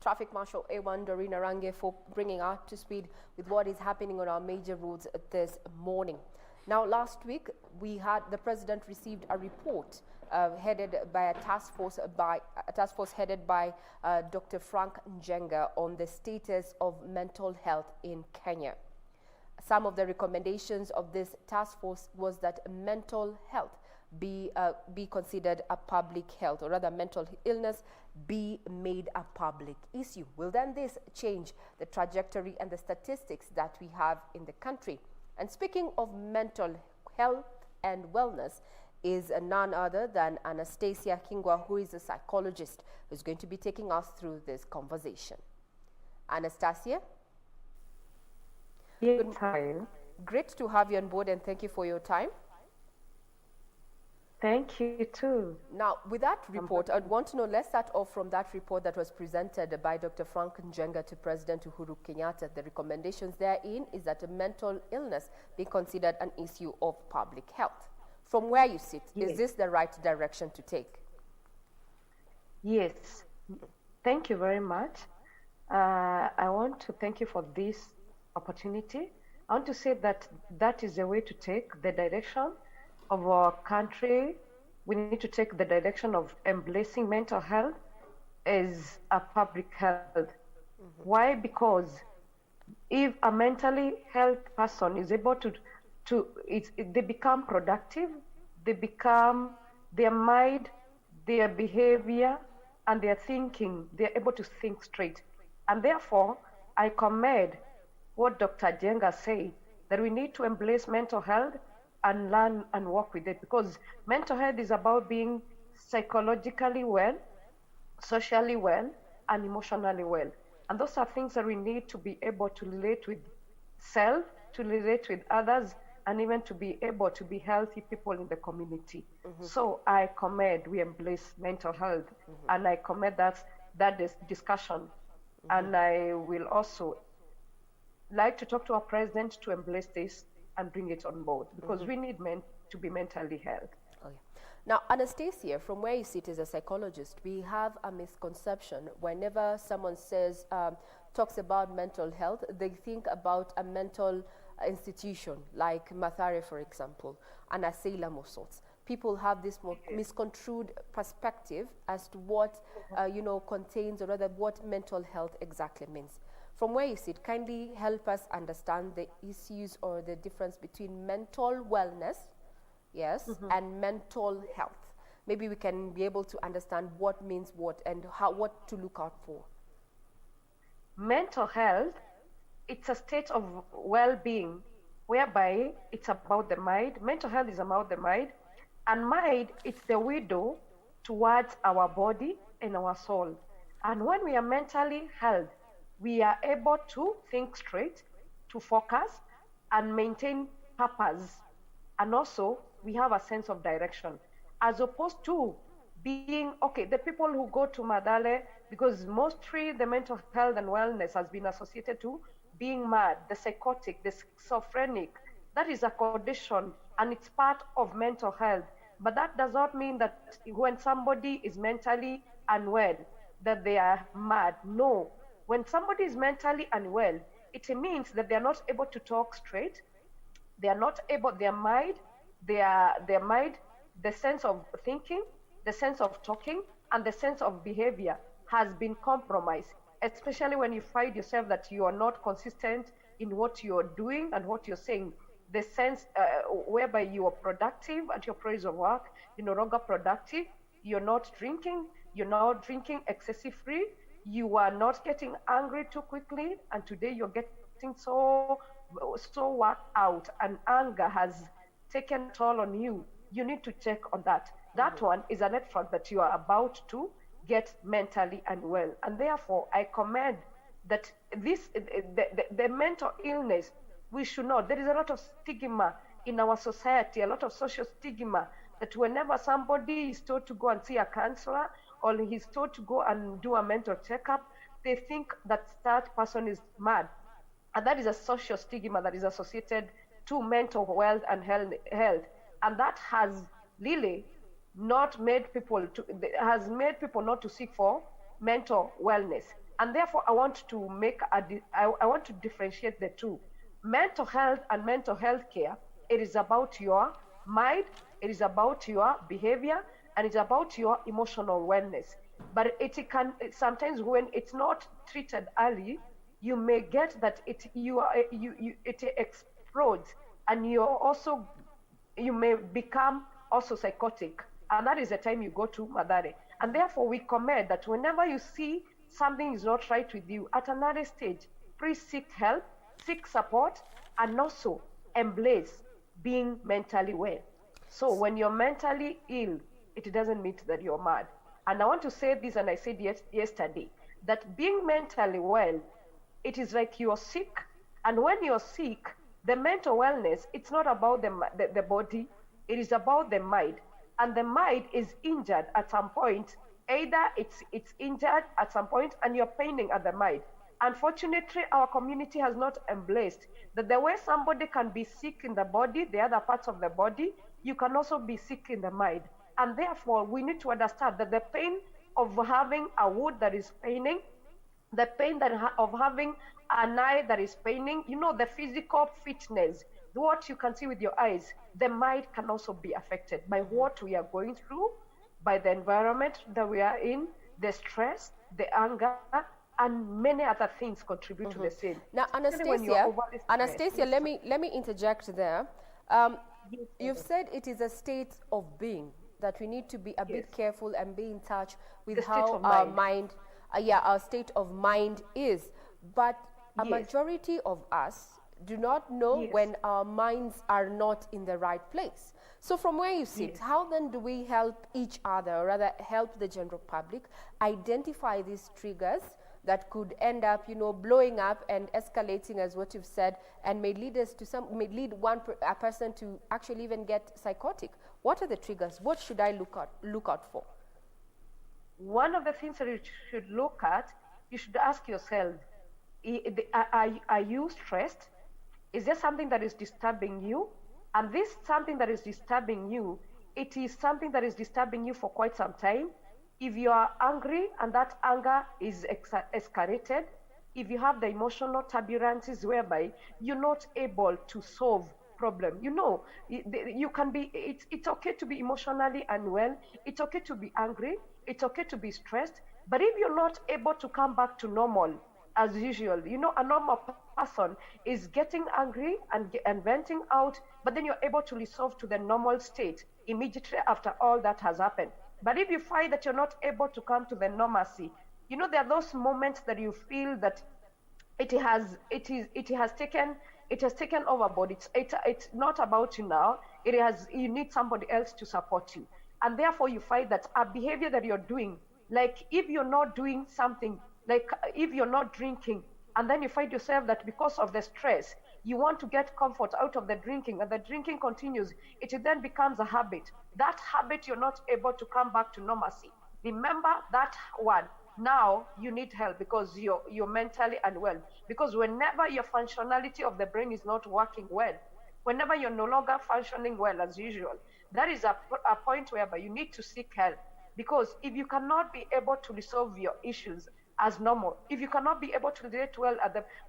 Traffic Marshal A1 Doreen Arange for bringing up to speed with what is happening on our major roads this morning. Now, last week, the President received a report headed by a task force headed by Dr. Frank Njenga on the status of mental health in Kenya. Some of the recommendations of this task force was that mental health be considered a public health, or rather mental illness be made a public issue. Will then this change the trajectory and the statistics that we have in the country? And speaking of mental health and wellness is none other than Anastasia Kingwa, who is a psychologist, who's going to be taking us through this conversation. Anastasia? Yes, hi. Great to have you on board, and thank you for your time. Thank you too. Now, with that report, I'd want to know, let's start off from that report that was presented by Dr. Frank Njenga to President Uhuru Kenyatta. The recommendations therein is that a mental illness be considered an issue of public health. From where you sit, yes. Is this the right direction to take? Yes. Thank you very much. I want to thank you for this opportunity. I want to say that that is the way to take the direction of our country. We need to take the direction of embracing mental health as a public health. Mm-hmm. Why? Because if a mentally health person is able they become productive, their mind, their behavior, and their thinking, they're able to think straight. And therefore, I commend what Dr. Jenga said, that we need to embrace mental health and learn and work with it, because mental health is about being psychologically well, socially well, and emotionally well. And those are things that we need to be able to relate with self, to relate with others, and even to be able to be healthy people in the community. Mm-hmm. So I commend we embrace mental health, mm-hmm. and I commend that is discussion. Mm-hmm. And I will also like to talk to our president to embrace this and bring it on board, because mm-hmm. we need men to be mentally healthy. Okay. Now, Anastasia, from where you sit as a psychologist, we have a misconception. Whenever someone talks about mental health, they think about a mental institution like Mathare, for example, an asylum of sorts. People have this more misconstrued perspective as to what contains, or rather what mental health exactly means. From where you sit, kindly help us understand the issues or the difference between mental wellness, yes, mm-hmm. and mental health. Maybe we can be able to understand what means what and what to look out for. Mental health, it's a state of well-being whereby it's about the mind. Mental health is about the mind, and mind, it's the window towards our body and our soul. And when we are mentally healthy, we are able to think straight, to focus, and maintain purpose. And also, we have a sense of direction, as opposed to being, the people who go to Madale, because mostly the mental health and wellness has been associated to being mad, the psychotic, the schizophrenic. That is a condition, and it's part of mental health. But that does not mean that when somebody is mentally unwell, that they are mad. No. When somebody is mentally unwell, it means that they are not able to talk straight. They are not able, their mind, the sense of thinking, the sense of talking, and the sense of behavior has been compromised, especially when you find yourself that you are not consistent in what you're doing and what you're saying. The sense whereby you are productive at your place of work, you're no longer productive, you're not drinking excessively, you are not getting angry too quickly, and today you're getting so worked out, and anger has taken a toll on you. You need to check on that. That mm-hmm. one is a red flag that you are about to get mentally unwell. And therefore, I commend that the mental illness, we should know there is a lot of stigma in our society, a lot of social stigma, that whenever somebody is told to go and see a counselor, or he's told to go and do a mental checkup, they think that person is mad. And that is a social stigma that is associated to mental health and health. And that has really not made people not to seek for mental wellness. And therefore, I want to I want to differentiate the two. Mental health and mental health care, it is about your mind, it is about your behavior, and it's about your emotional wellness. But it can sometimes, when it's not treated early, you may get that it explodes, and you may become also psychotic, and that is the time you go to Madare. And therefore, we commend that whenever you see something is not right with you at an early stage, please seek help, seek support, and also embrace being mentally well. So when you're mentally ill, it doesn't mean that you're mad. And I want to say this, and I said yesterday, that being mentally well, it is like you're sick. And when you're sick, the mental wellness, it's not about the body, it is about the mind. And the mind is injured at some point. Either it's injured at some point and you're paining at the mind. Unfortunately, our community has not embraced that the way somebody can be sick in the body, the other parts of the body, you can also be sick in the mind. And therefore, we need to understand that the pain of having a wound that is paining, the pain of having an eye that is paining, the physical fitness, what you can see with your eyes, the mind can also be affected by what we are going through, by the environment that we are in, the stress, the anger, and many other things contribute to the same. Now, Anastasia, let me interject there. You've said it is a state of being, that we need to be a bit careful and be in touch with how our mind, our state of mind is. But a majority of us do not know when our minds are not in the right place. So from where you sit, how then do we help each other, or rather help the general public, identify these triggers that could end up, blowing up and escalating, as what you've said, and may lead a person to actually even get psychotic? What are the triggers? What should I look out for? One of the things that you should look at, you should ask yourself, are you stressed? Is there something that is disturbing you? And this something that is disturbing you, it is something that is disturbing you for quite some time. If you are angry and that anger is escalated, if you have the emotional turbulences whereby you're not able to solve problem, you can be, it's okay to be emotionally unwell, it's okay to be angry, it's okay to be stressed, but if you're not able to come back to normal as usual, a normal person is getting angry and venting out, but then you're able to resolve to the normal state immediately after all that has happened. But if you find that you're not able to come to the normalcy, there are those moments that you feel that it has taken overboard. It's not about you now. You need somebody else to support you. And therefore you find that a behavior that you're doing, like if you're not doing something, like if you're not drinking, and then you find yourself that because of the stress, you want to get comfort out of the drinking, and the drinking continues, it then becomes a habit. That habit, you're not able to come back to normalcy. Remember that one. Now you need help because you're mentally unwell. Because whenever your functionality of the brain is not working well, whenever you're no longer functioning well as usual, that is a point whereby you need to seek help. Because if you cannot be able to resolve your issues as normal, if you cannot be able to relate well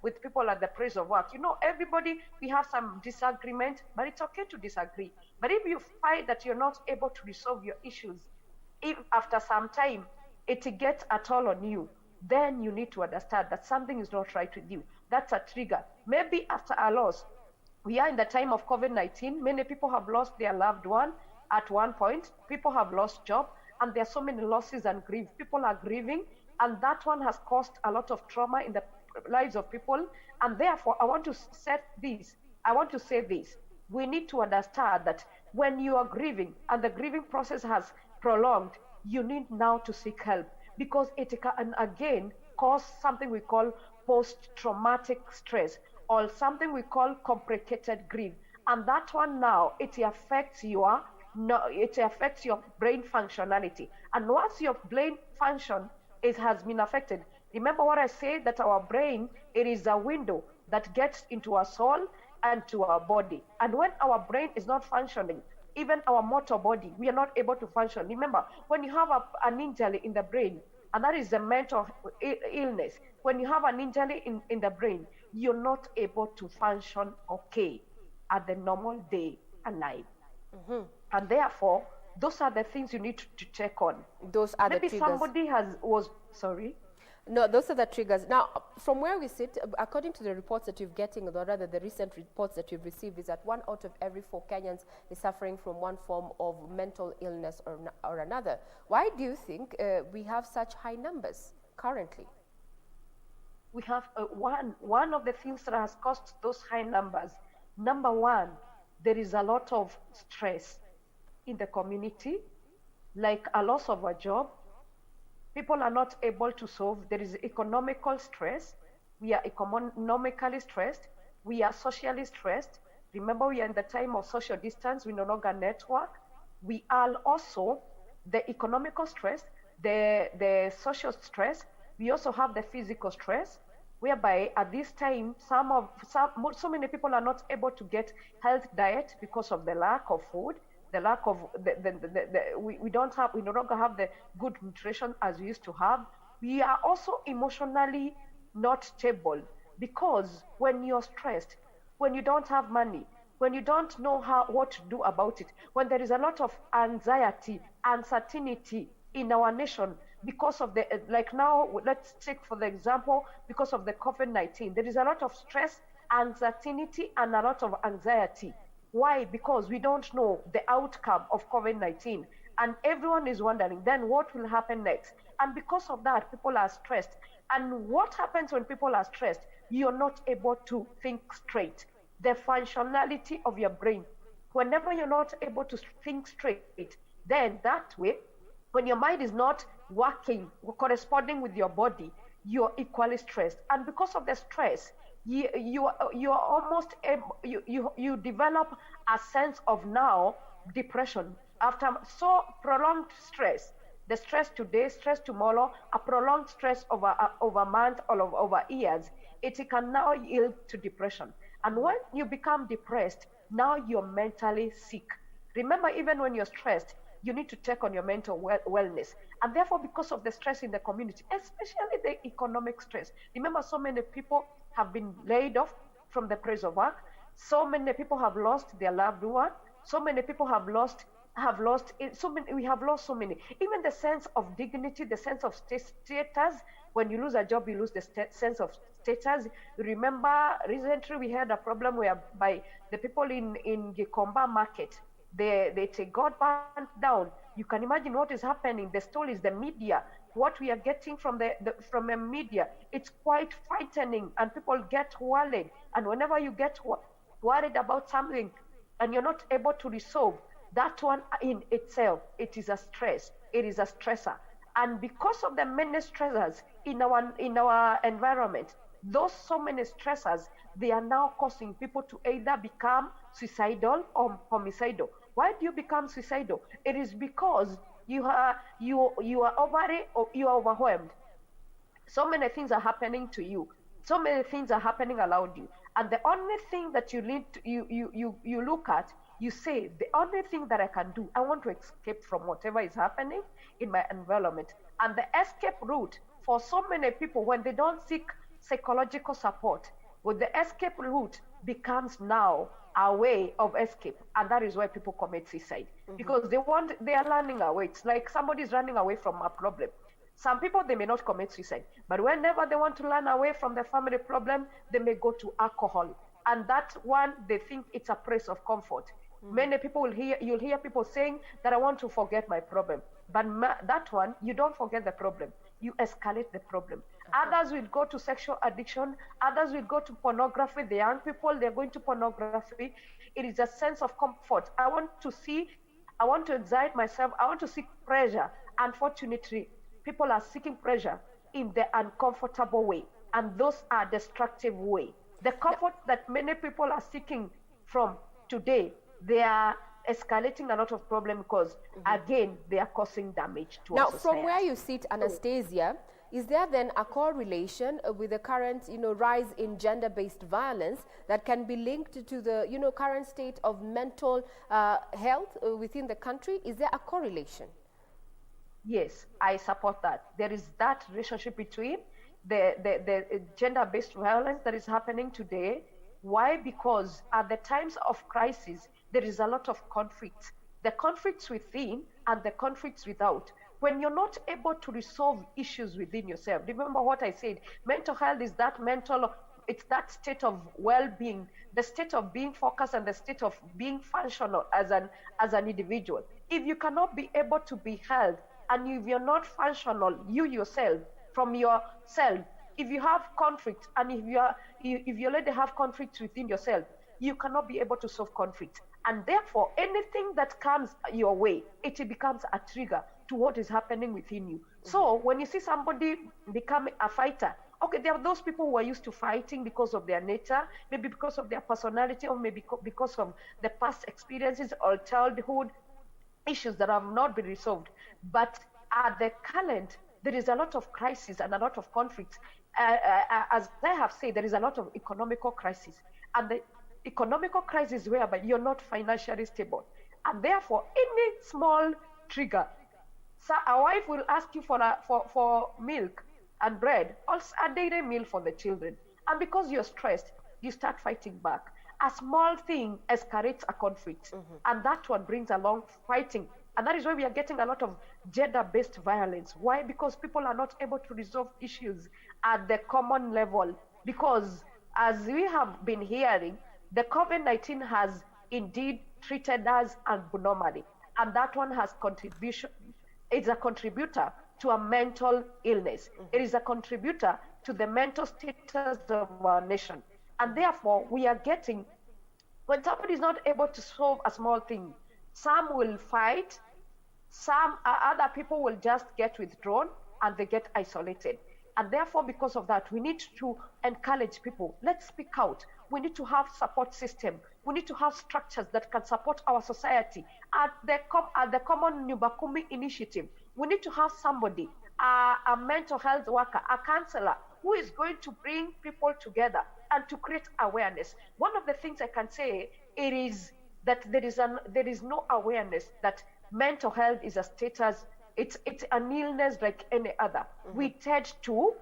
with people at the place of work, everybody, we have some disagreement, but it's okay to disagree. But if you find that you're not able to resolve your issues, if after some time it gets a toll on you, then you need to understand that something is not right with you. That's a trigger. Maybe after a loss, we are in the time of COVID-19, many people have lost their loved one at one point, people have lost job, and there are so many losses and grief. People are grieving, and that one has caused a lot of trauma in the lives of people. And therefore, I want to say this. We need to understand that when you are grieving and the grieving process has prolonged, you need now to seek help, because it can again cause something we call post-traumatic stress, or something we call complicated grief. And that one now, it affects your brain functionality. And once your brain function has been affected, remember what I said, that our brain, it is a window that gets into our soul and to our body. And when our brain is not functioning, even our motor body, we are not able to function. Remember, when you have an injury in the brain, and that is the mental illness. When you have an injury in the brain, you're not able to function okay at the normal day and life. And therefore, those are the things you need to check on. Those are Maybe the triggers. somebody sorry? No, those are the triggers. Now, from where we sit, according to the reports that you're getting, or rather the recent reports that you've received, is that 1 out of every 4 Kenyans is suffering from one form of mental illness or another. Why do you think we have such high numbers currently? We have one of the things that has caused those high numbers. Number one, there is a lot of stress in the community, like a loss of a job. People are not able to solve. There is economical stress. We are economically stressed. We are socially stressed. Remember, we are in the time of social distance. We no longer network. We are also the economical stress, the social stress. We also have the physical stress, whereby at this time, so many people are not able to get health diet because of the lack of food. The lack of we no longer have the good nutrition as we used to have. We are also emotionally not stable, because when you're stressed, when you don't have money, when you don't know what to do about it, when there is a lot of anxiety, uncertainty in our nation because of the, like now, let's take for the example, because of the COVID-19, there is a lot of stress, uncertainty, and a lot of anxiety. Why? Because we don't know the outcome of COVID-19, and everyone is wondering, then what will happen next? And because of that, people are stressed. And what happens when people are stressed? You're not able to think straight. The functionality of your brain, whenever you're not able to think straight, then that way, when your mind is not working, corresponding with your body, you're equally stressed. And because of the stress, you almost you develop a sense of now depression after so prolonged stress. The stress today, stress tomorrow, a prolonged stress over a month or over years, it can now yield to depression. And when you become depressed, now you're mentally sick. Remember, even when you're stressed, you need to check on your mental wellness. And therefore, because of the stress in the community, especially the economic stress, remember, so many people have been laid off from the place of work. So many people have lost their loved one. So many people we have lost so many. Even the sense of dignity, the sense of status. When you lose a job, you lose the sense of status. Remember, recently we had a problem whereby the people in Gikomba market, they got burned down. You can imagine what is happening. The stories, the media, what we are getting from the media, it's quite frightening, and people get worried. And whenever you get worried about something and you're not able to resolve, that one in itself, it is a stress. It is a stressor. And because of the many stressors in our environment, those so many stressors, they are now causing people to either become suicidal or homicidal. Why do you become suicidal? It is because you are overwhelmed. So many things are happening to you. So many things are happening around you. And the only thing that you need to, you look at, you say, the only thing that I can do, I want to escape from whatever is happening in my environment. And the escape route for so many people, when they don't seek psychological support, well, the escape route becomes now a way of escape, and that is why people commit suicide. Because they are running away. It's like somebody is running away from a problem. Some people, they may not commit suicide, but whenever they want to run away from the family problem, they may go to alcohol, and that one, they think it's a place of comfort. Many people you'll hear people saying that I want to forget my problem, but that one, you don't forget the problem, you escalate the problem. Others will go to sexual addiction. Others will go to pornography. The young people, they're going to pornography. It is a sense of comfort. I want to excite myself. I want to seek pleasure. Unfortunately, people are seeking pleasure in the uncomfortable way, and those are destructive way. The comfort that many people are seeking from today, they are escalating a lot of problem because, again, they are causing damage to our society. Now, from where you sit, Anastasia, is there then a correlation with the current, rise in gender-based violence that can be linked to the, current state of mental health within the country? Is there a correlation? Yes, I support that. There is that relationship between the gender-based violence that is happening today. Why? Because at the times of crisis, there is a lot of conflict. The conflicts within and the conflicts without. When you're not able to resolve issues within yourself, remember what I said, mental health is that mental, it's that state of well-being, the state of being focused and the state of being functional as an individual. If you cannot be able to be held, and if you're not functional, you yourself, from yourself, if you have conflict, and if you already have conflict within yourself, you cannot be able to solve conflict. And therefore, anything that comes your way, it becomes a trigger to what is happening within you. So when you see somebody become a fighter, okay, there are those people who are used to fighting because of their nature, maybe because of their personality, or maybe because of the past experiences or childhood issues that have not been resolved. But at the current, there is a lot of crisis and a lot of conflicts. As I have said, there is a lot of economical crisis. And the economical crisis whereby you're not financially stable. And therefore, any small trigger, so a wife will ask you for milk and bread, also a daily meal for the children. And because you're stressed, you start fighting back. A small thing escalates a conflict, and that one brings along fighting. And that is why we are getting a lot of gender-based violence. Why? Because people are not able to resolve issues at the common level. Because as we have been hearing, the COVID-19 has indeed treated us abnormally. And that one has contribution. It's a contributor to a mental illness. It is a contributor to the mental status of our nation. And therefore, we are getting, when somebody is not able to solve a small thing, some will fight, some other people will just get withdrawn and they get isolated. And therefore, because of that, we need to encourage people. Let's speak out. We need to have support system. We need to have structures that can support our society. At the Common Nyumbakumi initiative, we need to have somebody, a mental health worker, a counselor, who is going to bring people together and to create awareness. One of the things I can say, it is that there is no awareness that mental health is a status. It's an illness like any other. We tend to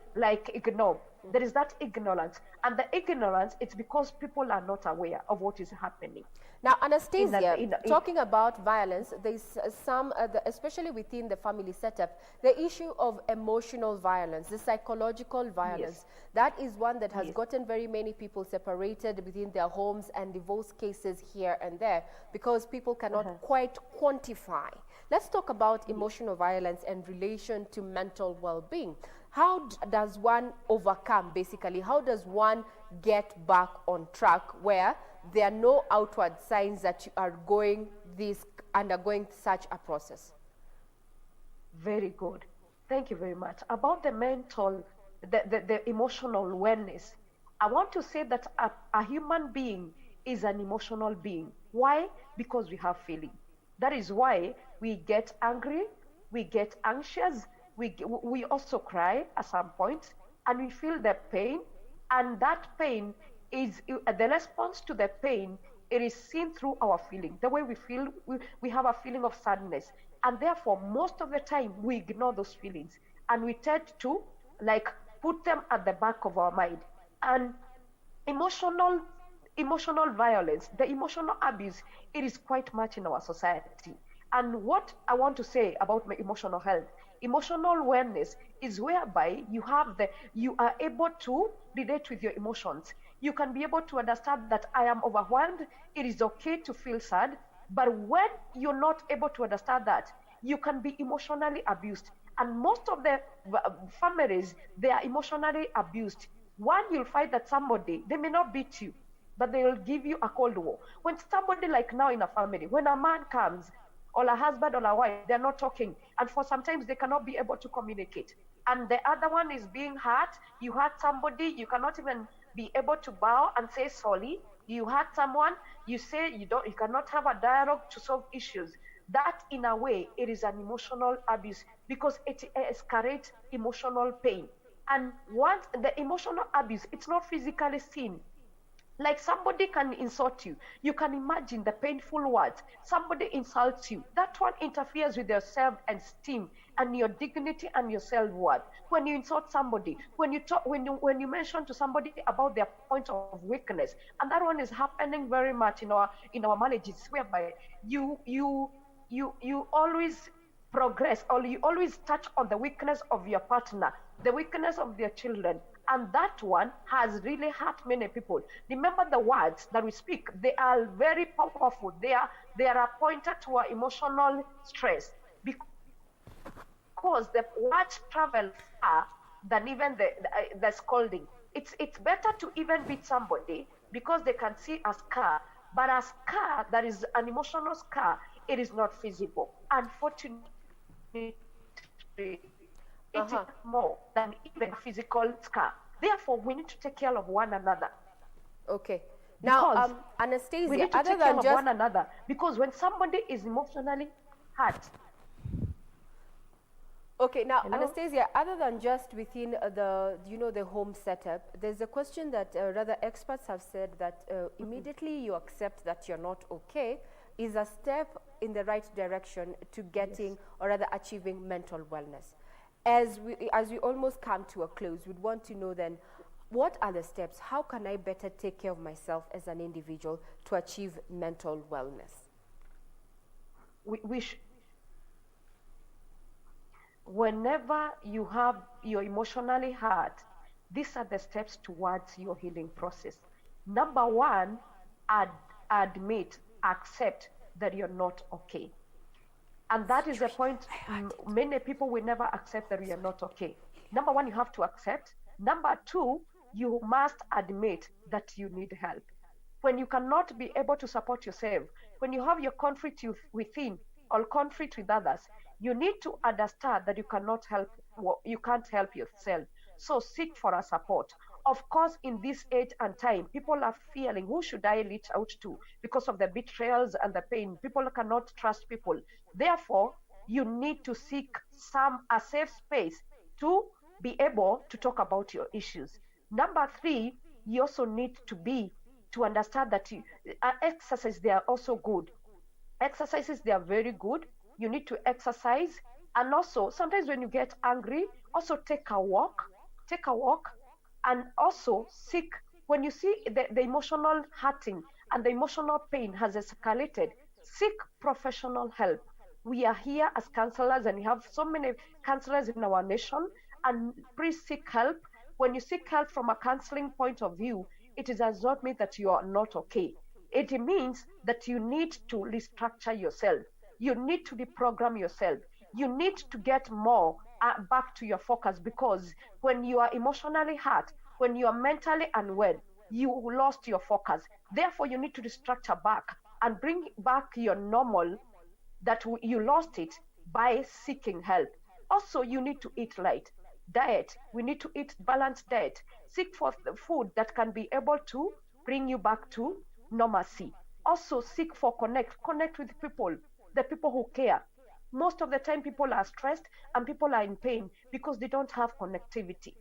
ignore. There is that ignorance, and the ignorance, it's because people are not aware of what is happening. Now, Anastasia, talking about violence, there's some, especially within the family setup, the issue of emotional violence, the psychological violence. Yes. That is one that has gotten very many people separated within their homes, and divorce cases here and there, because people cannot quite quantify. Let's talk about emotional violence in relation to mental well-being. How does one overcome, basically? How does one get back on track where there are no outward signs that you are undergoing such a process? Very good. Thank you very much. About the mental, the emotional wellness, I want to say that a human being is an emotional being. Why? Because we have feeling. That is why we get angry, we get anxious, we also cry at some point, and we feel the pain, and that pain is the response to the pain. It is seen through our feeling. The way we feel, we have a feeling of sadness, and therefore most of the time we ignore those feelings, and we tend to put them at the back of our mind. And emotional violence, the emotional abuse, it is quite much in our society. And what I want to say about my emotional health, emotional wellness is whereby you are able to relate with your emotions. You can be able to understand that I am overwhelmed. It is okay to feel sad. But when you're not able to understand that, you can be emotionally abused. And most of the families, they are emotionally abused. One, you'll find that somebody, they may not beat you, but they will give you a cold war. When somebody, like now in a family, when a man comes, or a husband or a wife, they're not talking. And for sometimes they cannot be able to communicate. And the other one is being hurt. You hurt somebody, you cannot even be able to bow and say sorry. You hurt someone, you say you cannot have a dialogue to solve issues. That, in a way, it is an emotional abuse, because it escalates emotional pain. And once the emotional abuse, it's not physically seen. Like somebody can insult you. You can imagine the painful words. Somebody insults you. That one interferes with your self-esteem and your dignity and your self-worth. When you insult somebody, when you talk, when you mention to somebody about their point of weakness, and that one is happening very much in our marriages, whereby you always progress, or you always touch on the weakness of your partner, the weakness of their children, and that one has really hurt many people. Remember, the words that we speak, they are very powerful. They are pointed to our emotional stress, because the words travel far than even the scolding. It's better to even beat somebody because they can see a scar, but a scar that is an emotional scar, it is not visible. Unfortunately, it is more than even a physical scar. Therefore, we need to take care of one another. Okay. Now, Because Anastasia, we need to other take care than of just one another, because when somebody is emotionally hurt. Okay, now Hello? Anastasia, other than just within the home setup, there's a question that rather experts have said that immediately you accept that you're not okay is a step in the right direction to getting, or rather achieving, mental wellness. As we almost come to a close, we'd want to know then, what are the steps? How can I better take care of myself as an individual to achieve mental wellness? Whenever you're emotionally hurt, these are the steps towards your healing process. Number one, accept that you're not okay. And that is the point. Many people will never accept that we are not okay. Number one, you have to accept. Number two, you must admit that you need help. When you cannot be able to support yourself, when you have your conflict within or conflict with others, you need to understand that you can't help yourself. So seek for a support. Of course, in this age and time, people are feeling, who should I reach out to? Because of the betrayals and the pain, people cannot trust people. Therefore, you need to seek a safe space to be able to talk about your issues. Number three, you also need to understand that exercise, they are also good. Exercises, they are very good. You need to exercise. And also, sometimes when you get angry, also take a walk, and also seek, when you see the emotional hurting and the emotional pain has escalated, seek professional help. We are here as counselors, and we have so many counselors in our nation, and please seek help. When you seek help from a counseling point of view, it does not mean that you are not okay. It means that you need to restructure yourself. You need to reprogram yourself. You need to get more back to your focus, because when you are emotionally hurt, when you are mentally unwell, you lost your focus. Therefore, you need to restructure back and bring back your normal, that you lost it, by seeking help. Also, you need to eat right. Diet, we need to eat balanced diet. Seek for the food that can be able to bring you back to normalcy. Also, seek for connect with people, the people who care. Most of the time, people are stressed and people are in pain because they don't have connectivity.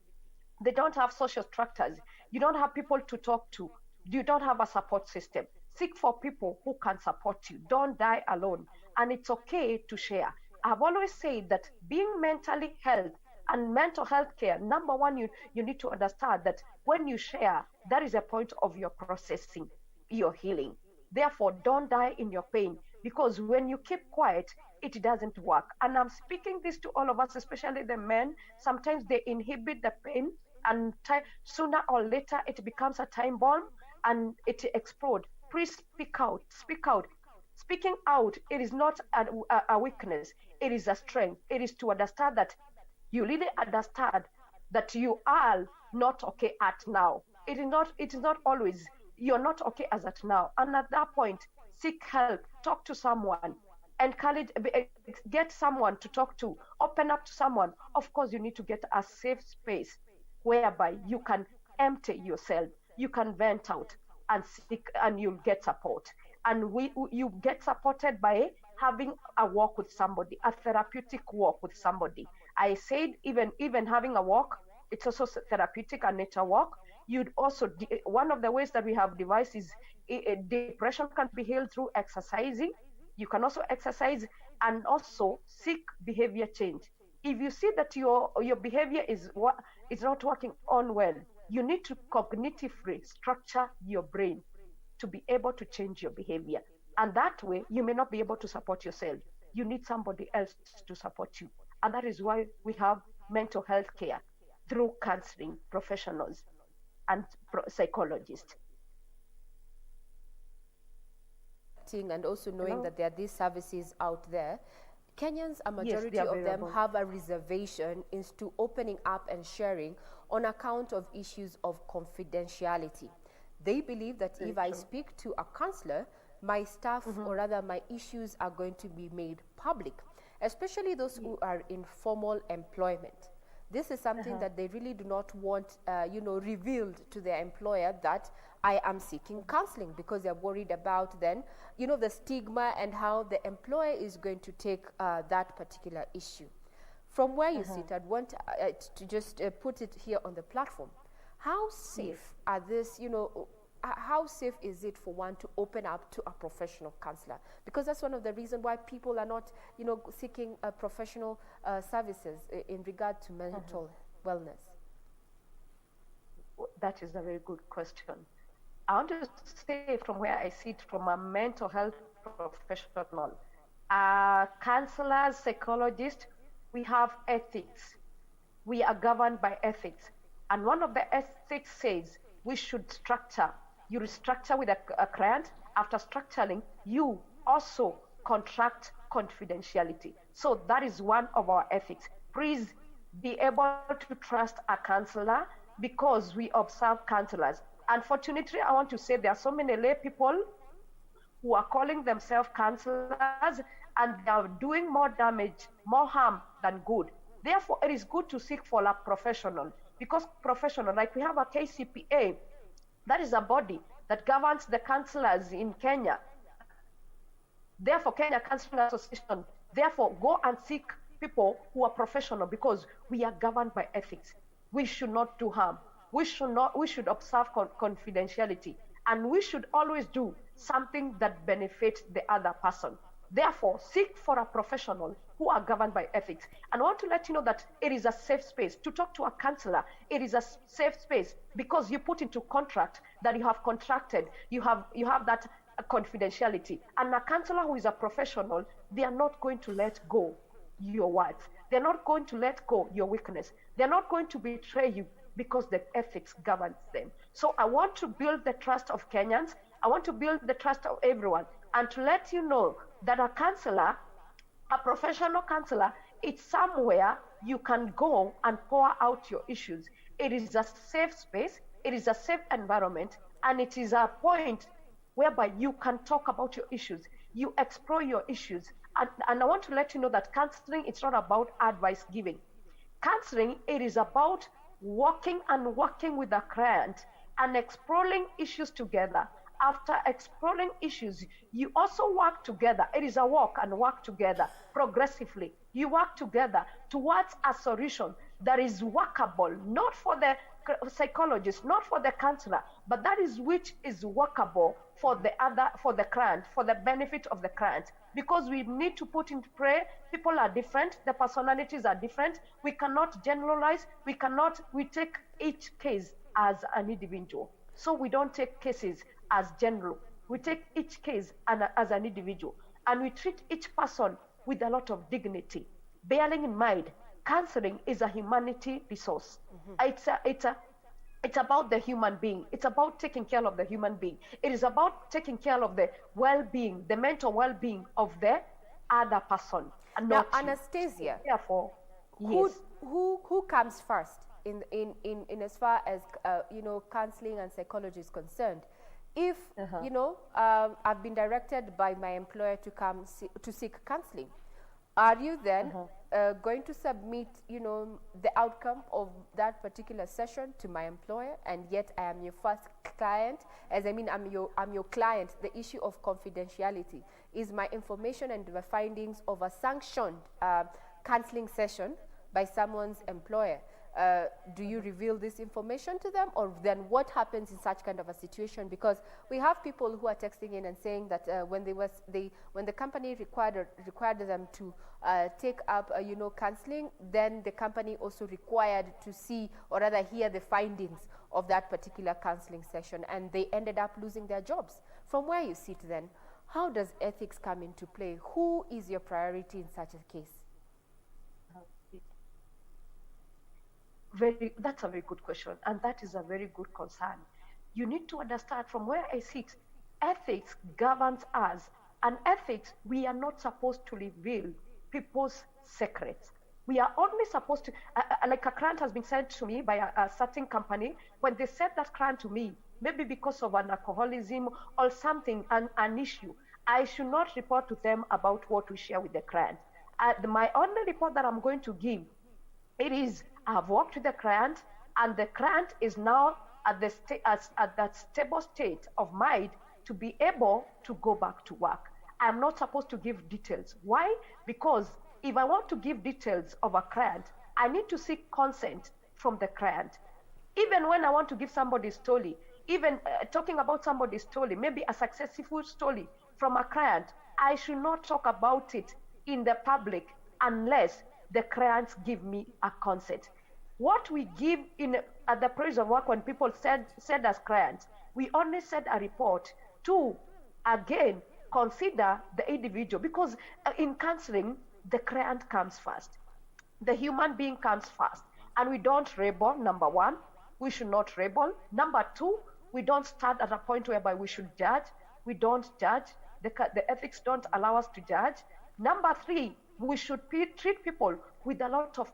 They don't have social structures. You don't have people to talk to. You don't have a support system. Seek for people who can support you. Don't die alone. And it's okay to share. I've always said that being mentally health and mental health care, number one, you need to understand that when you share, that is a point of your processing, your healing. Therefore, don't die in your pain, because when you keep quiet, it doesn't work. And I'm speaking this to all of us, especially the men. Sometimes they inhibit the pain, and sooner or later it becomes a time bomb and it explodes. Please speak out. Speak out. Speaking out, it is not a weakness. It is a strength. It is to understand that you really understand that you are not okay at now. It is not always, you're not okay as at now. And at that point, seek help, talk to someone, encourage, get someone to talk to, open up to someone. Of course, you need to get a safe space whereby you can empty yourself, you can vent out and seek, and you'll get support. And you get supported by having a walk with somebody, a therapeutic walk with somebody. I said even having a walk, it's also therapeutic, a nature walk. You'd also, one of the ways that we have devised is depression can be healed through exercising. You can also exercise and also seek behavior change. If you see that your behavior is not working on well, you need to cognitively structure your brain to be able to change your behavior. And that way, you may not be able to support yourself. You need somebody else to support you. And that is why we have mental health care through counseling professionals and psychologists. And also knowing that there are these services out there, Kenyans, a majority yes, of them have a reservation into opening up and sharing on account of issues of confidentiality. They believe that if I speak to a counselor, my stuff or rather my issues are going to be made public, especially those who are in formal employment. This is something that they really do not want, revealed to their employer that I am seeking counseling, because they're worried about then, the stigma and how the employer is going to take that particular issue. From where you sit, I'd want to just put it here on the platform. How safe are this, how safe is it for one to open up to a professional counselor? Because that's one of the reasons why people are not, seeking professional services in regard to mental wellness. That is a very good question. I want to say from where I sit, from a mental health professional, counselors, psychologists, we have ethics. We are governed by ethics. And one of the ethics says we should structure. You restructure with a client. After structuring, you also contract confidentiality. So that is one of our ethics. Please be able to trust a counselor, because we observe counselors. Unfortunately, I want to say there are so many lay people who are calling themselves counselors, and they are doing more damage, more harm than good. Therefore, it is good to seek for a professional, because professional, like we have a KCPA, that is a body that governs the counselors in Kenya. Therefore, Kenya Counseling Association, therefore, go and seek people who are professional, because we are governed by ethics. We should not do harm. We should observe confidentiality, and we should always do something that benefits the other person. Therefore, seek for a professional who are governed by ethics. And I want to let you know that it is a safe space to talk to a counselor. It is a safe space because you put into contract that you have contracted. You have that confidentiality. And a counselor who is a professional, they are not going to let go your words. They're not going to let go your weakness. They're not going to betray you, because the ethics governs them. So I want to build the trust of Kenyans. I want to build the trust of everyone, and to let you know that a counselor, a professional counselor, it's somewhere you can go and pour out your issues. It is a safe space, it is a safe environment, and it is a point whereby you can talk about your issues, you explore your issues. And I want to let you know that counseling, it's not about advice giving. Counseling, it is about working with a client and exploring issues together. After exploring issues, you also work together. It is a walk and work together progressively. You work together towards a solution that is workable, not for the psychologist, not for the counselor, but that is which is workable for the client, for the benefit of the client. Because we need to put into play, people are different, the personalities are different. We cannot generalize. We take each case as an individual. So we don't take cases as general. We take each case as an individual, and we treat each person with a lot of dignity, bearing in mind counseling is a humanity resource. It's about the human being. It's about taking care of the human being. It is about taking care of the well-being, the mental well-being of the other person, and now, not Anastasia, you. Therefore, who comes first in as far as counseling and psychology is concerned? If I've been directed by my employer to come to seek counseling, are you then going to submit the outcome of that particular session to my employer, and yet I am your first client, I'm your client? The issue of confidentiality is my information and the findings of a sanctioned counseling session by someone's employer. do you reveal this information to them, or then what happens in such kind of a situation? Because we have people who are texting in and saying that when the company required them to take up counseling, then the company also required to see or rather hear the findings of that particular counseling session, and they ended up losing their jobs. From where you sit then, how does ethics come into play? Who is your priority in such a case? That's a very good question, and that is a very good concern. You need to understand from where I sit, ethics governs us, and ethics, we are not supposed to reveal people's secrets. We are only supposed to, like a client has been sent to me by a certain company. When they said that client to me, maybe because of an alcoholism or something, an issue, I should not report to them about what we share with the client. My only report that I'm going to give, it is I've worked with the client, and the client is now at that stable state of mind to be able to go back to work. I'm not supposed to give details. Why? Because if I want to give details of a client, I need to seek consent from the client. Even when I want to give somebody's story, even talking about somebody's story, maybe a successful story from a client, I should not talk about it in the public unless the clients give me a consent. What we give at the place of work when people said as clients, we only send a report to, again, consider the individual, because in counseling, the client comes first. The human being comes first. And we don't rebel, number one. We should not rebel. Number two, we don't start at a point whereby we should judge. We don't judge. The ethics don't allow us to judge. Number three, we should treat people with a lot of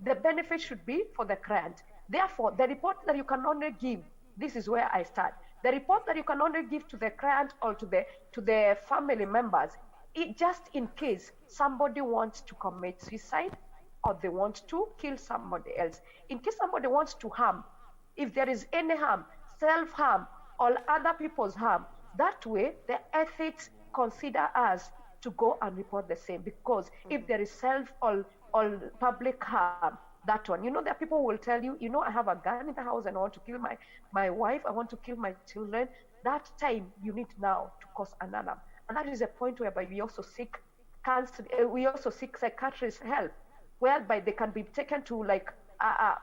the benefit should be for the client. Therefore, the report that you can only give, this is where I start. The report that you can only give to the client or to the family members, just in case somebody wants to commit suicide or they want to kill somebody else. In case somebody wants to harm, if there is any harm, self-harm or other people's harm, that way the ethics consider us to go and report the same, because if there is self or public harm, that one, there are people who will tell you, I have a gun in the house and I want to kill my wife, I want to kill my children. That time you need now to cause an alarm. And that is a point whereby we also seek psychiatrist help, whereby they can be taken to like a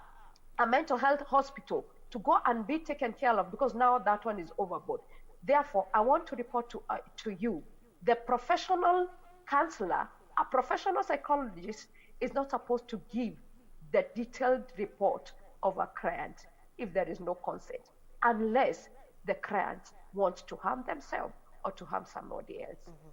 mental health hospital to go and be taken care of, because now that one is overboard. Therefore, I want to report to you, the professional counselor, a professional psychologist is not supposed to give the detailed report of a client if there is no consent, unless the client wants to harm themselves or to harm somebody else. Mm-hmm.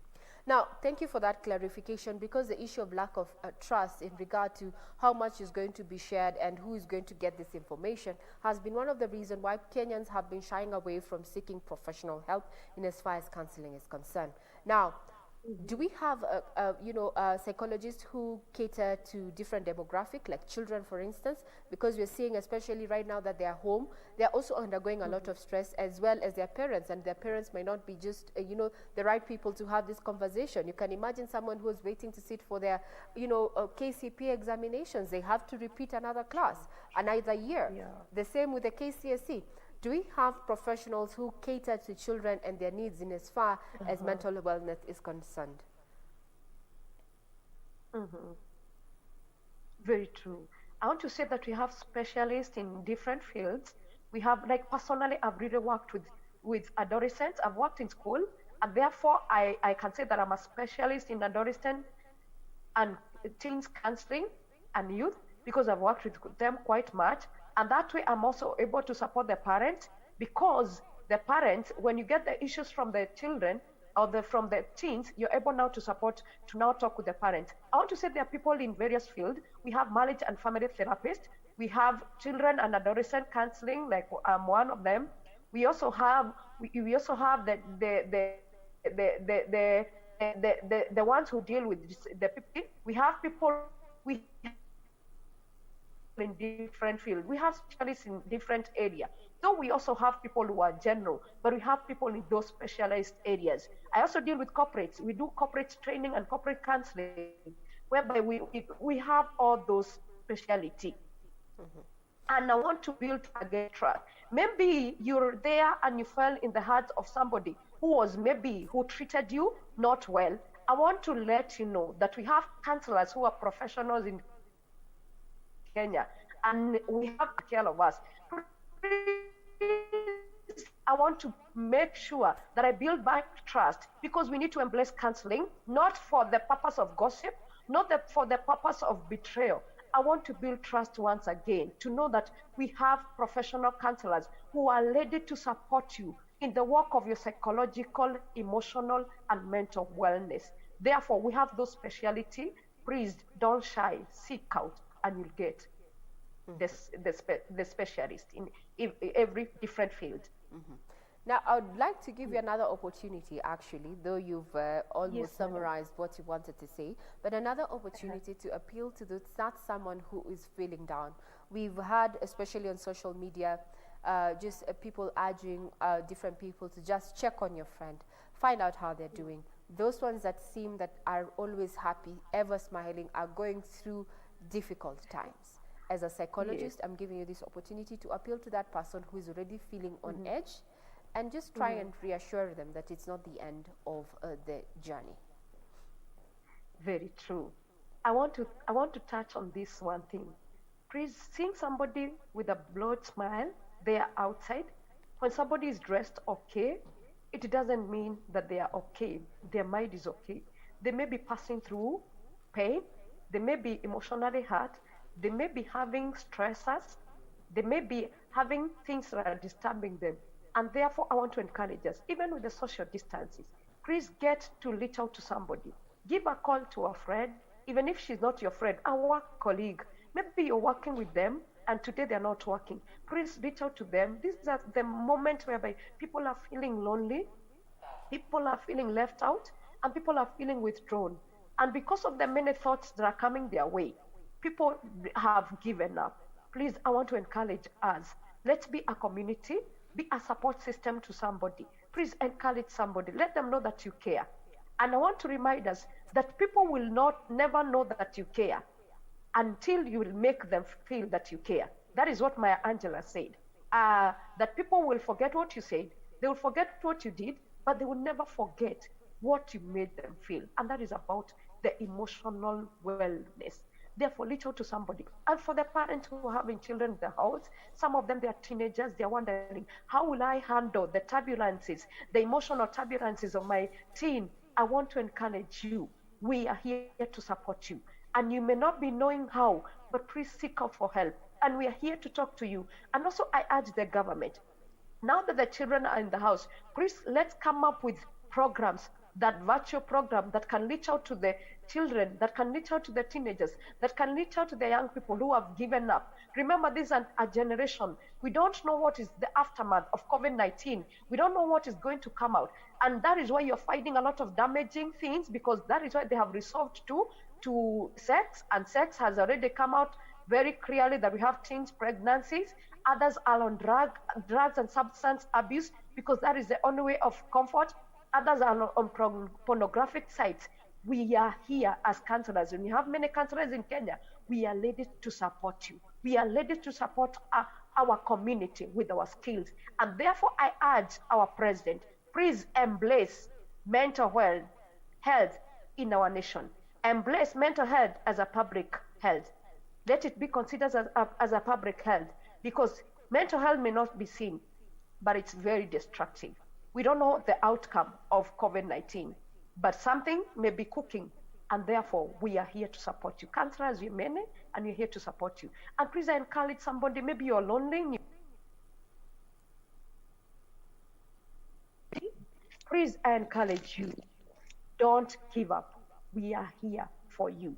Now, thank you for that clarification, because the issue of lack of trust in regard to how much is going to be shared and who is going to get this information has been one of the reasons why Kenyans have been shying away from seeking professional help in as far as counseling is concerned. Now, do we have psychologists who cater to different demographic, like children, for instance? Because we're seeing, especially right now, that they're home, they're also undergoing a lot of stress, as well as their parents, and their parents may not be just, the right people to have this conversation. You can imagine someone who is waiting to sit for their, KCP examinations. They have to repeat another class, another year. Yeah. The same with the KCSE. Do we have professionals who cater to children and their needs in as far as mental wellness is concerned? Very true. I want to say that we have specialists in different fields. We have, like, personally, I've really worked with adolescents. I've worked in school, and therefore I can say that I'm a specialist in adolescent and teens counseling and youth, because I've worked with them quite much. And that way, I'm also able to support the parents, because the parents, when you get the issues from the children or from the teens, you're able now to now talk with the parents. I want to say there are people in various fields. We have marriage and family therapists. We have children and adolescent counseling, like I'm one of them. We also have the ones who deal with the people. We have people in different fields. We have specialists in different areas. So we also have people who are general, but we have people in those specialized areas. I also deal with corporates. We do corporate training and corporate counseling, whereby we have all those specialty. And I want to build again trust. Maybe you're there and you fell in the hands of somebody who treated you not well. I want to let you know that we have counselors who are professionals in Kenya, and we have to take care of us. I want to make sure that I build back trust, because we need to embrace counseling, not for the purpose of gossip, not for the purpose of betrayal. I want to build trust once again, to know that we have professional counselors who are ready to support you in the work of your psychological, emotional, and mental wellness. Therefore, we have those specialty. Please don't shy, seek out, and you'll get the specialist in every different field. Now, I would like to give you another opportunity, actually, though you've almost summarized what you wanted to say, but another opportunity to appeal to that someone who is feeling down. We've had, especially on social media, just people urging different people to just check on your friend, find out how they're doing. Those ones that seem that are always happy, ever smiling, are going through difficult times. As a psychologist, I'm giving you this opportunity to appeal to that person who is already feeling on edge, and just try and reassure them that it's not the end of the journey. Very true. I want to touch on this one thing. Please, seeing somebody with a broad smile, they are outside. When somebody is dressed okay, it doesn't mean that they are okay. Their mind is okay. They may be passing through pain. They may be emotionally hurt. They may be having stressors. They may be having things that are disturbing them. And therefore, I want to encourage us, even with the social distances, please get to reach out to somebody. Give a call to a friend, even if she's not your friend, a work colleague. Maybe you're working with them and today they're not working. Please reach out to them. These are the moments whereby people are feeling lonely, people are feeling left out, and people are feeling withdrawn. And because of the many thoughts that are coming their way, people have given up. Please, I want to encourage us. Let's be a community, be a support system to somebody. Please encourage somebody. Let them know that you care. And I want to remind us that people will never know that you care until you will make them feel that you care. That is what Maya Angelou said. That people will forget what you said, they will forget what you did, but they will never forget what you made them feel. And that is about the emotional wellness. Therefore, reach out to somebody. And for the parents who are having children in the house, some of them, they are teenagers, they are wondering, how will I handle the turbulences, the emotional turbulences of my teen? I want to encourage you. We are here to support you. And you may not be knowing how, but please seek out for help. And we are here to talk to you. And also, I urge the government, now that the children are in the house, please let's come up with programs, that virtual program that can reach out to the children, that can reach out to the teenagers, that can reach out to the young people who have given up. Remember, this is a generation. We don't know what is the aftermath of COVID-19. We don't know what is going to come out. And that is why you're finding a lot of damaging things, because that is why they have resolved to sex, and sex has already come out very clearly that we have teens pregnancies. Others are on drugs and substance abuse, because that is the only way of comfort. Others are on pornographic sites. We are here as counselors, and we have many counselors in Kenya. We are ready to support you. We are ready to support our community with our skills. And therefore, I urge our president, please embrace mental health in our nation. Embrace mental health as a public health. Let it be considered as a public health, because mental health may not be seen, but it's very destructive. We don't know the outcome of COVID-19, but something may be cooking, and therefore we are here to support you. Counselors, you're many, and we're here to support you. And please, I encourage somebody, maybe you're lonely. Please, I encourage you, don't give up. We are here for you.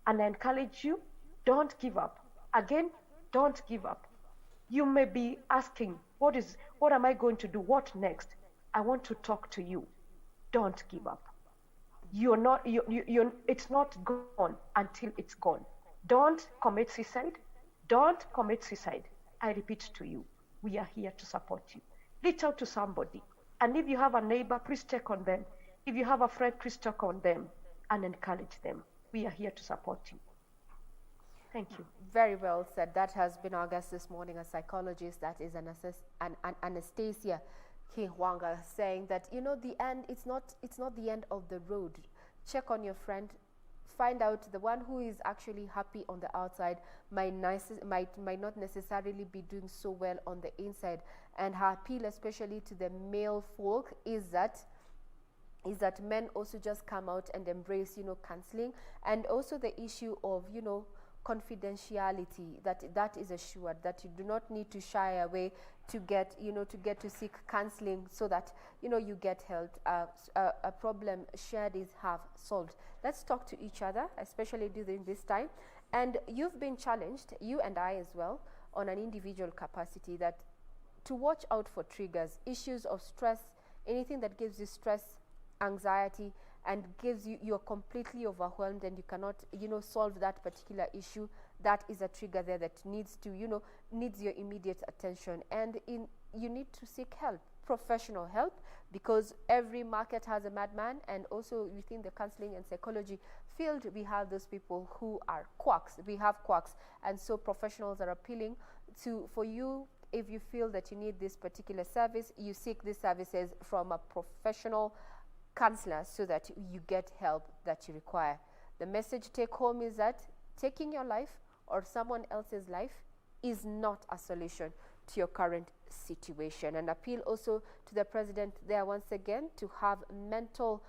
And I encourage you, don't give up. Again, don't give up. You may be asking, what am I going to do? What next? I want to talk to you. Don't give up. It's not gone until it's gone. Don't commit suicide. Don't commit suicide. I repeat to you, we are here to support you. Reach out to somebody. And if you have a neighbor, please check on them. If you have a friend, please check on them and encourage them. We are here to support you. Thank you. Very well said. That has been our guest this morning, a psychologist, that is Anastasia Kihwanga, saying that, you know, the end, it's not the end of the road. Check on your friend, find out the one who is actually happy on the outside might not necessarily be doing so well on the inside. And her appeal, especially to the male folk, is that men also just come out and embrace, you know, counseling, and also the issue of, you know, confidentiality, that is assured, that you do not need to shy away to get to seek counseling, so that, you know, you get help. A problem shared is half solved. Let's talk to each other, especially during this time. And you've been challenged, you and I as well, on an individual capacity, that to watch out for triggers, issues of stress, anything that gives you stress, anxiety, and you're completely overwhelmed and you cannot, you know, solve that particular issue. That is a trigger there that needs your immediate attention, and you need to seek help, professional help, because every market has a madman. And also within the counseling and psychology field, we have those people who are quacks. We have quacks, and so professionals are appealing for you. If you feel that you need this particular service, you seek these services from a professional counselor, so that you get help that you require. The message take home is that taking your life or someone else's life is not a solution to your current situation. And appeal also to the president there once again to have mental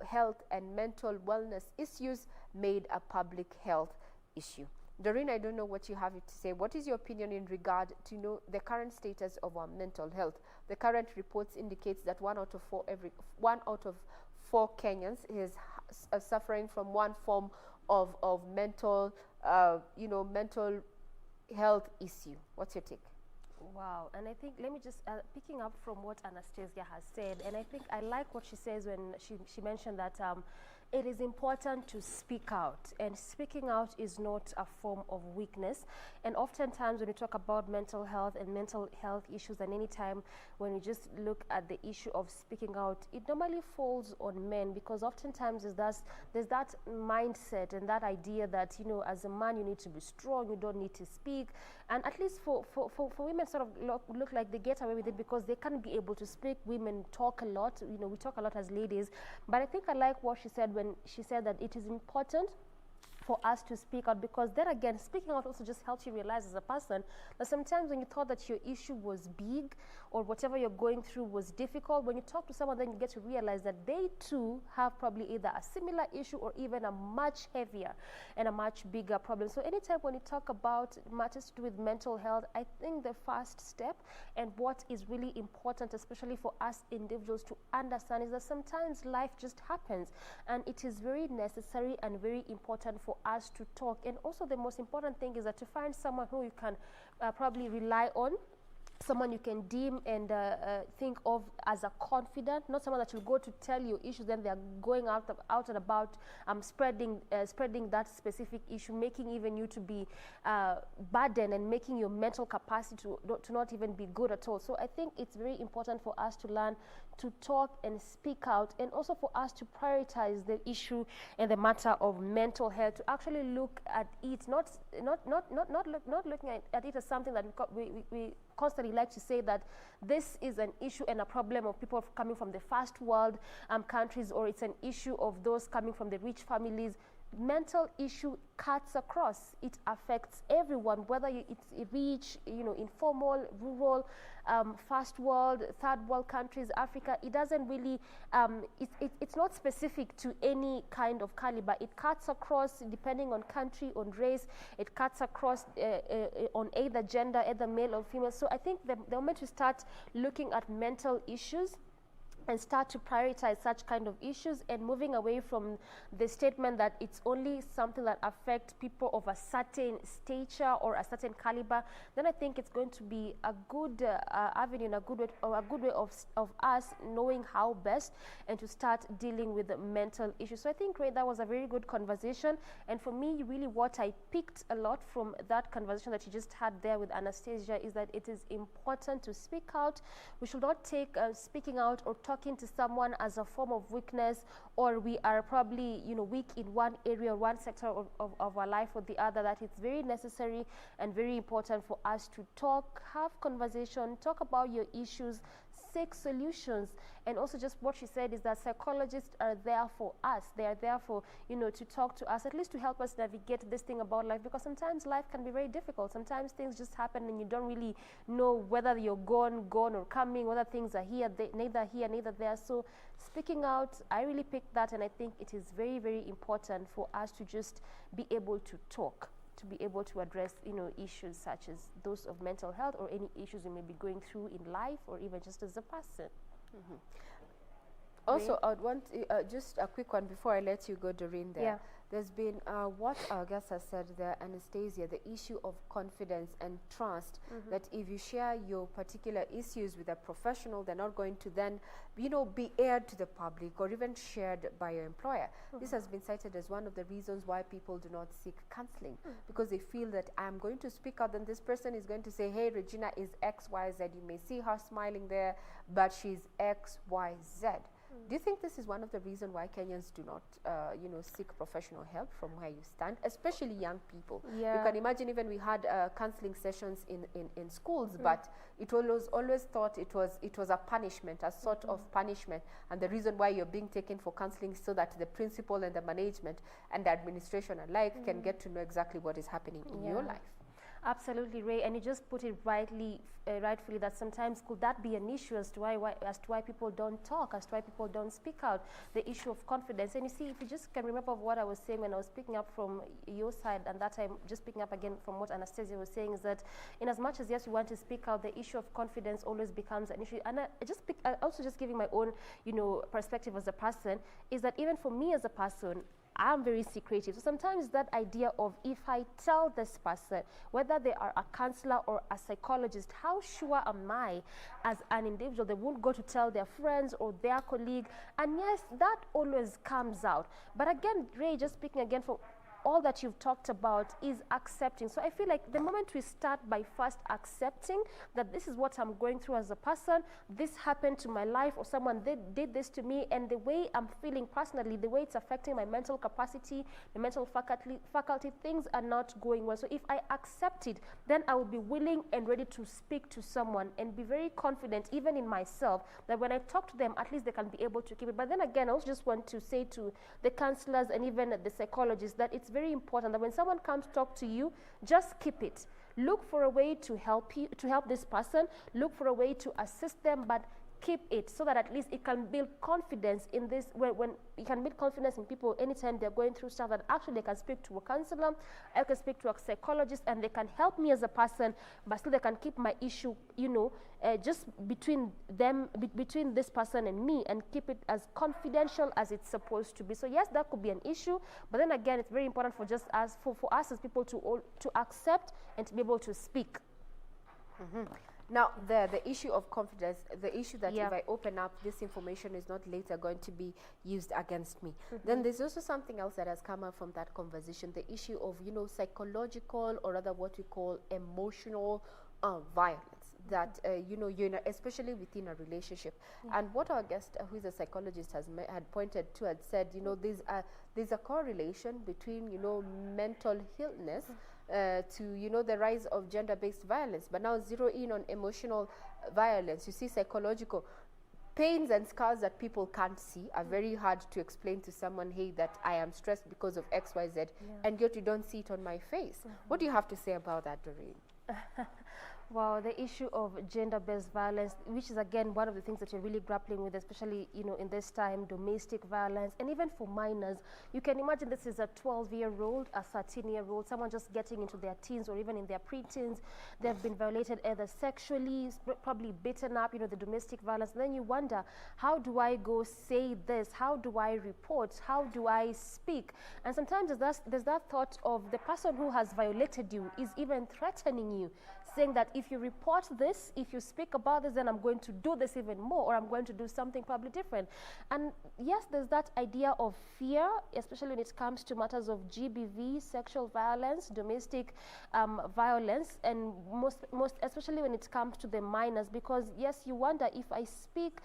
health and mental wellness issues made a public health issue. Doreen, I don't know what you have to say. What is your opinion in regard to, you know, the current status of our mental health? The current reports indicates that one out of four Kenyans is suffering from one form of mental mental health issue. What's your take? Wow. And I think, let me just, picking up from what Anastasia has said, and I think I like what she says when she mentioned that it is important to speak out, and speaking out is not a form of weakness. And oftentimes when we talk about mental health and mental health issues, and anytime when we just look at the issue of speaking out, it normally falls on men, because oftentimes there's that mindset and that idea that, you know, as a man you need to be strong, you don't need to speak. And at least for women, sort of look like they get away with it because they can't be able to speak. Women talk a lot, you know, we talk a lot as ladies. But I think I like what she said when she said that it is important for us to speak out, because then again, speaking out also just helps you realize as a person that sometimes when you thought that your issue was big or whatever you're going through was difficult, when you talk to someone, then you get to realize that they too have probably either a similar issue or even a much heavier and a much bigger problem. So anytime when you talk about matters to do with mental health, I think the first step and what is really important, especially for us individuals to understand, is that sometimes life just happens, and it is very necessary and very important for us to talk. And also the most important thing is that to find someone who you can probably rely on, someone you can deem and think of as a confidant, not someone that will go to tell you issues, then they are going out and about spreading that specific issue, making even you to be burdened and making your mental capacity to not even be good at all. So I think it's very important for us to learn to talk and speak out, and also for us to prioritize the issue and the matter of mental health, to actually look at it, not looking at it as something that we constantly like to say that this is an issue and a problem of people coming from the first world countries, or it's an issue of those coming from the rich families. Mental issue cuts across. It affects everyone, whether it's rich, you know, informal, rural, first world, third world countries, Africa. It doesn't really, it's not specific to any kind of caliber. It cuts across depending on country, on race. It cuts across on either gender, either male or female. So I think the moment we start looking at mental issues and start to prioritize such kind of issues, and moving away from the statement that it's only something that affects people of a certain stature or a certain caliber, then I think it's going to be a good avenue and a good way of us knowing how best and to start dealing with the mental issues. So I think, Ray, that was a very good conversation, and for me, really what I picked a lot from that conversation that you just had there with Anastasia is that it is important to speak out. We should not take speaking out or talking to someone as a form of weakness, or we are probably, weak in one area or one sector of our life or the other, that it's very necessary and very important for us to talk, have conversation, talk about your issues, seek solutions. And also just what she said is that psychologists are there for us. They are there for, to talk to us, at least to help us navigate this thing about life, because sometimes life can be very difficult. Sometimes things just happen and you don't really know whether you're gone or coming, whether things are neither here, neither there. So speaking out, I really picked that, and I think it is very, very important for us to just be able to talk, to be able to address, issues such as those of mental health or any issues you may be going through in life or even just as a person. Mm-hmm. Also, I would want just a quick one before I let you go, Doreen, there. Yeah. There's been what our guest has said there, Anastasia, the issue of confidence and trust, that if you share your particular issues with a professional, they're not going to then, be aired to the public or even shared by your employer. This has been cited as one of the reasons why people do not seek counseling, because they feel that I'm going to speak out, then this person is going to say, hey, Regina is XYZ. You may see her smiling there, but she's XYZ. Do you think this is one of the reasons why Kenyans do not, seek professional help from where you stand, especially young people? Yeah. You can imagine even we had counseling sessions in schools, but it was always thought it was a punishment, a sort of punishment, and the reason why you're being taken for counseling is so that the principal and the management and the administration alike can get to know exactly what is happening in your life. Absolutely, Ray, and you just put it rightfully that sometimes could that be an issue as to why people don't talk, as to why people don't speak out, the issue of confidence. And you see, if you just can remember what I was saying when I was picking up from your side, and that time just picking up again from what Anastasia was saying, is that in as much as yes, we want to speak out, the issue of confidence always becomes an issue. And I also just giving my own, perspective as a person, is that even for me as a person, I'm very secretive. So sometimes that idea of if I tell this person, whether they are a counselor or a psychologist, how sure am I as an individual they won't go to tell their friends or their colleague? And yes, that always comes out. But again, Ray, just speaking again for all that you've talked about is accepting. So I feel like the moment we start by first accepting that this is what I'm going through as a person, this happened to my life, or someone did this to me, and the way I'm feeling personally, the way it's affecting my mental capacity, the mental faculty, things are not going well. So if I accept it, then I will be willing and ready to speak to someone and be very confident, even in myself, that when I talk to them, at least they can be able to keep it. But then again, I also just want to say to the counselors and even the psychologists that it's very important that when someone comes to talk to you, just keep it. Look for a way to help this person, look for a way to assist them, but keep it so that at least it can build confidence in this, when you can build confidence in people anytime they're going through stuff, that actually they can speak to a counselor, I can speak to a psychologist, and they can help me as a person, but still they can keep my issue, just between them, between this person and me, and keep it as confidential as it's supposed to be. So yes, that could be an issue, but then again, it's very important for just us, for us as people to accept and to be able to speak. Now, the issue of confidence, the issue that if I open up, this information is not later going to be used against me. Then there's also something else that has come up from that conversation, the issue of, psychological, or rather what we call emotional violence. That, especially within a relationship. And what our guest, who is a psychologist, had pointed to, had said, there's a correlation between, mental illness to, the rise of gender-based violence. But now zero in on emotional violence. You see, psychological pains and scars that people can't see are very hard to explain to someone, hey, that I am stressed because of XYZ, and yet you don't see it on my face. What do you have to say about that, Doreen? Wow, the issue of gender-based violence, which is again one of the things that you're really grappling with, especially in this time, domestic violence, and even for minors. You can imagine this is a 12-year-old, a 13-year-old, someone just getting into their teens or even in their pre-teens. They've been violated either sexually, probably beaten up, the domestic violence. And then you wonder, how do I go say this? How do I report? How do I speak? And sometimes there's that thought of the person who has violated you is even threatening you, saying that if you report this, if you speak about this, then I'm going to do this even more, or I'm going to do something probably different. And yes, there's that idea of fear, especially when it comes to matters of GBV, sexual violence, domestic violence, and most especially when it comes to the minors, because yes, you wonder, if I speak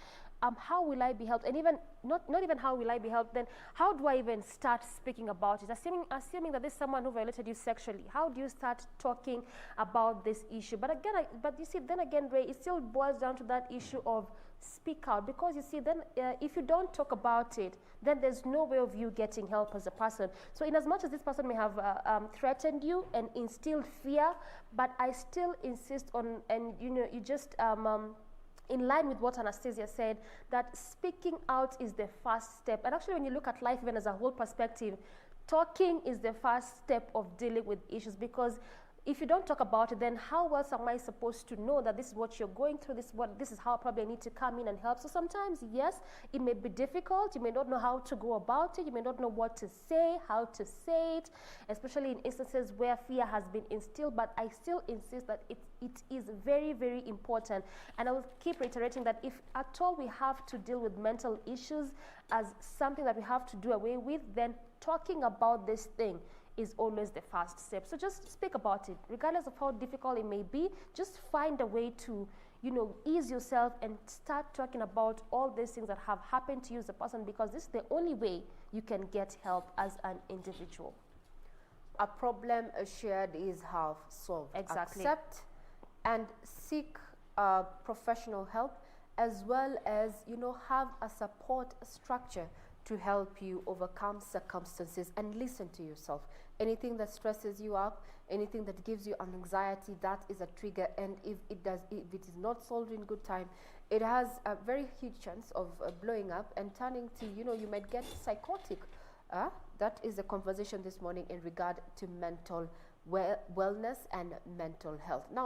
how will I be helped? And even not even how will I be helped, then how do I even start speaking about it? Assuming that there's someone who violated you sexually, how do you start talking about this issue? But again, but you see, then again, Ray, it still boils down to that issue of speak out, because you see, then if you don't talk about it, then there's no way of you getting help as a person. So in as much as this person may have threatened you and instilled fear, but I still insist on, and you just in line with what Anastasia said, that speaking out is the first step. And actually, when you look at life even as a whole perspective, talking is the first step of dealing with issues, because if you don't talk about it, then how else am I supposed to know that this is what you're going through, this is how probably I need to come in and help? So sometimes, yes, it may be difficult. You may not know how to go about it. You may not know what to say, how to say it, especially in instances where fear has been instilled. But I still insist that it is very, very important. And I will keep reiterating that if at all we have to deal with mental issues as something that we have to do away with, then talking about this thing is always the first step. So just speak about it, regardless of how difficult it may be. Just find a way to, ease yourself and start talking about all these things that have happened to you as a person, because this is the only way you can get help as an individual. A problem shared is half solved. Exactly. Accept and seek professional help, as well as, have a support structure to help you overcome circumstances, and listen to yourself. Anything that stresses you up, anything that gives you an anxiety, that is a trigger. And if it is not solved in good time, it has a very huge chance of blowing up and turning to, you might get psychotic. That is the conversation this morning in regard to mental wellness and mental health. Now,